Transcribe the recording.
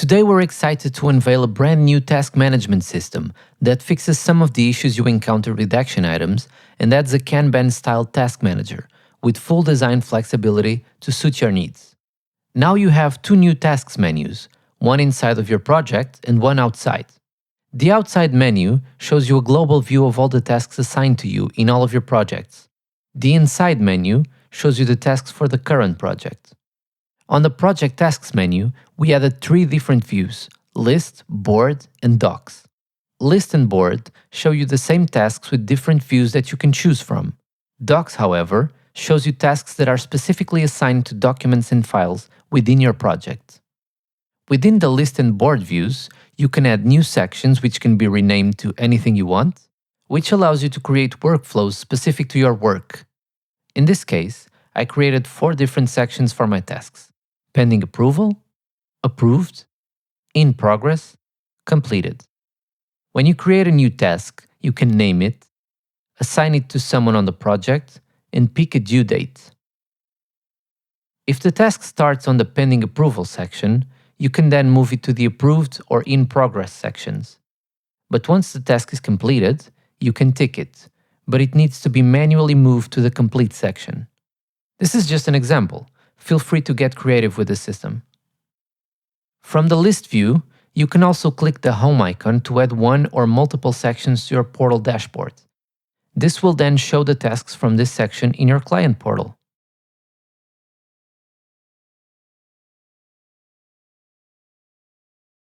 Today we're excited to unveil a brand new task management system that fixes some of the issues you encounter with action items, and adds a Kanban-style task manager with full design flexibility to suit your needs. Now you have two new tasks menus, one inside of your project and one outside. The outside menu shows you a global view of all the tasks assigned to you in all of your projects. The inside menu shows you the tasks for the current project. On the Project Tasks menu, we added three different views: List, Board, and Docs. List and Board show you the same tasks with different views that you can choose from. Docs, however, shows you tasks that are specifically assigned to documents and files within your project. Within the List and Board views, you can add new sections which can be renamed to anything you want, which allows you to create workflows specific to your work. In this case, I created 4 different sections for my tasks: pending approval, approved, in progress, completed. When you create a new task, you can name it, assign it to someone on the project, and pick a due date. If the task starts on the pending approval section, you can then move it to the approved or in progress sections. But once the task is completed, you can tick it, but it needs to be manually moved to the complete section. This is just an example. Feel free to get creative with the system. From the list view, you can also click the home icon to add one or multiple sections to your portal dashboard. This will then show the tasks from this section in your client portal.